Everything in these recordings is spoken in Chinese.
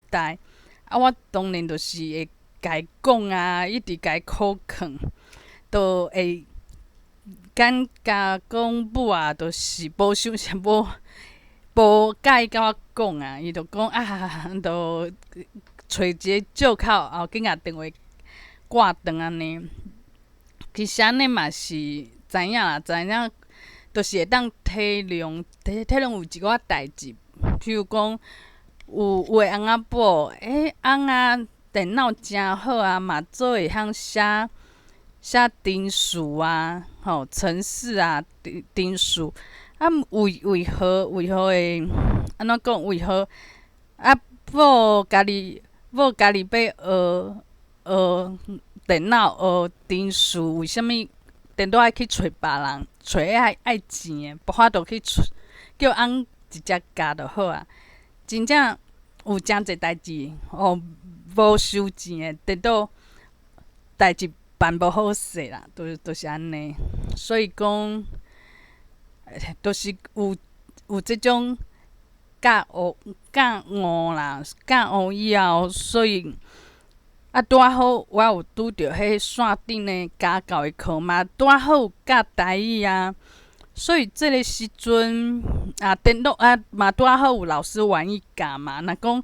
代，我当然就是会甲伊讲啊，一直甲伊考劝，都会敢甲讲母啊，就是无想啥无甲伊甲我讲啊，伊就讲啊，就找一个借口，后紧甲电话挂断安尼。其实安尼嘛是知影啦，知影就是会当体谅有一寡代志，譬如讲有的翁仔某，翁仔电脑诚好啊，嘛做会晓写程式啊，程式啊，程式。啊，为何会安怎讲？为何啊？某家己要学电脑学程式，为虾物电脑爱去找别人？找爱钱的，无法度去叫翁直接教就好啊。真正有诚济代志无收钱的，电脑代志办无好势啦，就是安尼。所以讲，就是有即种教误啦，教误以后，所以拄仔好我有拄着迄线顶的家教的课嘛，拄仔好有教台语啊。所以即个时阵电脑嘛拄仔好有老师愿意教嘛。若讲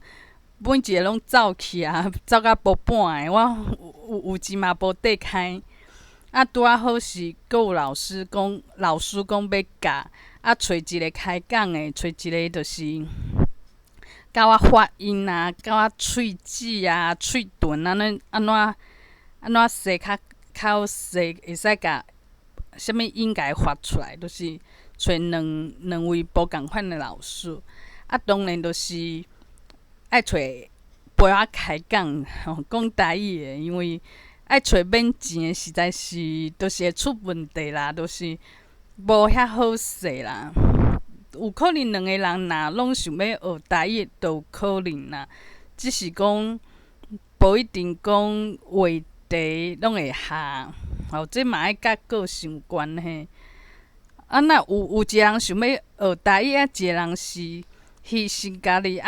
每一个拢走去啊，走到无半个，我有钱嘛无缀开。拄仔好是阁有老师讲要教，找一个开讲的，找一个就是教我发音啊，教我喙齿啊、喙唇安怎说较细，会使甲啥物音甲伊发出来，就是找两位无共款的老师。当然就是爱找陪我开讲讲台语的，因为爱找免钱的，实在是就是会出问题啦，就是无遐好势啦。有可能两个人若拢想要学台语，就有可能啦。只是讲无一定讲话题拢会合，这嘛爱甲个性有关系。若有一个人想要学台语，一个人是牺牲家己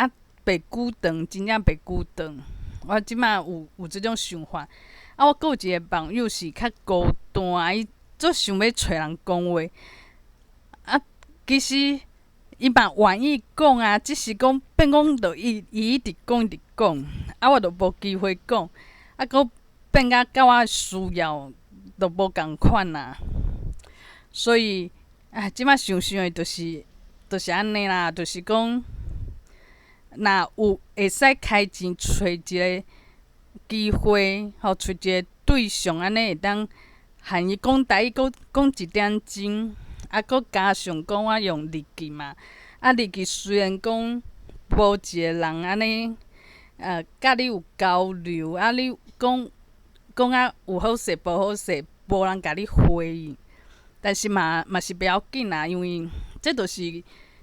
白久长，真正白久长。我即摆有即种想法。我阁有一个朋友是较孤单，伊足想要找人讲话。其实伊嘛愿意讲啊，只是讲变讲伊一直讲，我就无机会讲，阁变甲我需要都无共款啊。所以即摆想的就是安尼啦，就是讲，若有会使开钱找一个机会，找一个对象，安尼会当和伊讲台语，讲一点钟。阁加上讲我用日记嘛，日记虽然讲无一个人安尼甲你有交流，你讲有好势无好势，无人甲你回应，但是嘛是不要紧啦，因为这就是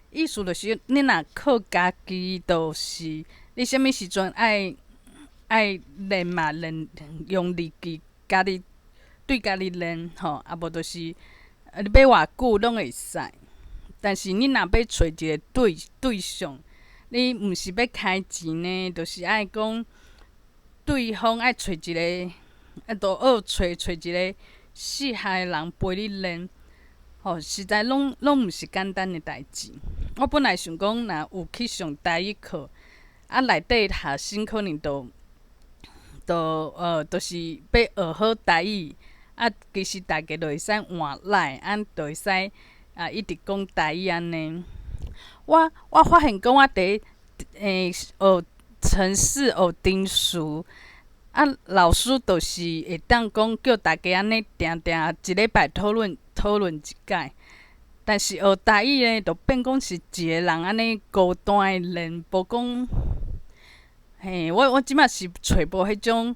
意思，就是你若靠家己，就是你啥物时阵爱练嘛，用日记对家己练无就是你要偌久拢会使。但是你若要找一个对象，你毋是要开钱呢，就是爱讲对方爱找一个，就找一个适合的人陪你练。实在拢毋是简单的代志。我本来想讲，若有去上台语课，内底学生可能就是要学好台语。其实大家就会使换来，就会使一直讲台语安尼。我发现讲我伫学程式学程式，老师就是会当讲叫大家安尼定一礼拜讨论一解。但是学台语呢，就变讲是一个人安尼孤单的练，无讲我即摆是找无迄种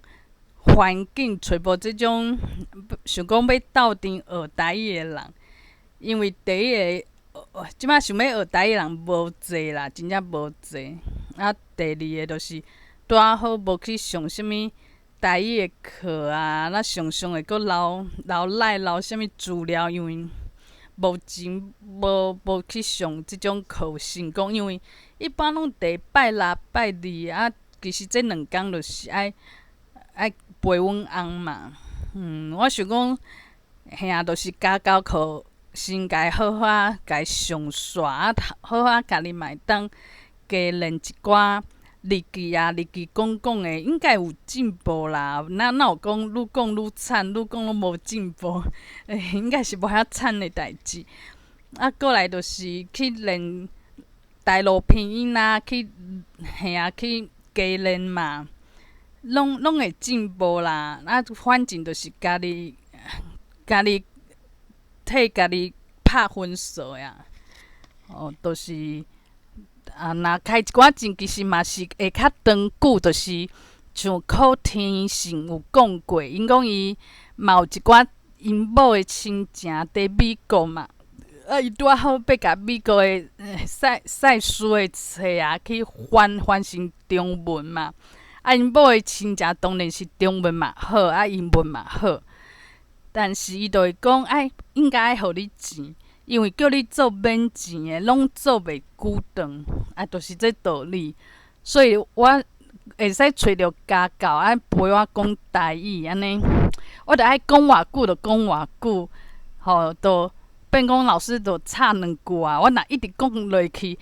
环境，找无即种想讲要斗阵学台语的人。因为第一个，即摆想要学台语的人无济啦，真正无济。第二个就是拄仔好无去上啥物台语的课啊，常常会阁留啥物资料，因为无钱去上即种课程讲，因为一般拢第拜六拜日其实这2工就是爱陪阮翁嘛。我想讲，吓，就是家狗靠先家好好家上线，好好家己嘛会当加练一寡日记啊，日记讲的，应该有进步啦。哪有讲愈讲愈惨，愈讲愈无进步？应该是无遐惨的代志。啊，过来就是去练台路拼音啊，去加练嘛，拢会进步啦。啊，反正就是家己替家己拍分数呀。就是若开一寡证，其实嘛是会较长久，就是像靠天信有讲过，因讲伊嘛有一寡因某的亲情伫美国嘛。伊拄仔好要甲美国的赛事的册啊去翻成中文嘛。因某的亲情当然是中文嘛好，英文嘛好，但是伊就会讲应该爱互你钱，因为叫你做免钱的，拢做袂久长，就是这道理。所以我会使找着家教陪我讲台语安尼，我着爱讲偌久就讲偌久，就变讲老师就插2句啊。我若一直讲落去，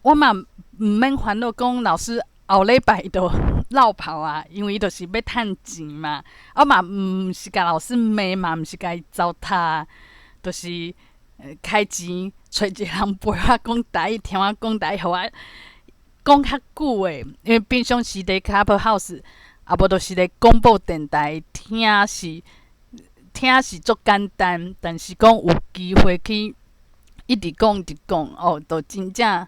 我嘛毋免烦恼讲老师后礼拜就落跑啊，因为伊就是要趁钱嘛。我嘛毋是甲老师骂嘛，毋是甲伊糟蹋，就是开钱找一个人陪我讲台语，听我讲台语，互我讲较久诶。因为平常时伫 Clubhouse， 无就是咧广播电台听是足简单，但是讲有机会去一直讲就真正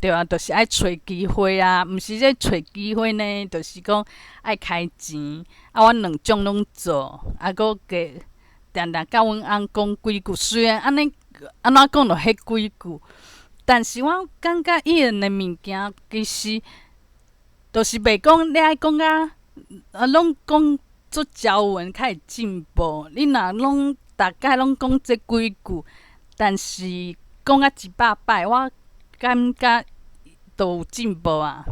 对啊，就是爱找机会啊，毋是咧找机会呢，就是讲爱开钱。我2种拢做，搁定定甲阮翁讲几句，虽然安怎讲就迄几句，但是我感觉伊的物件其实就是袂讲你爱讲拢讲做条文较会进步。你若拢大概拢讲这几句，但是讲啊100摆，我感觉都有进步啊。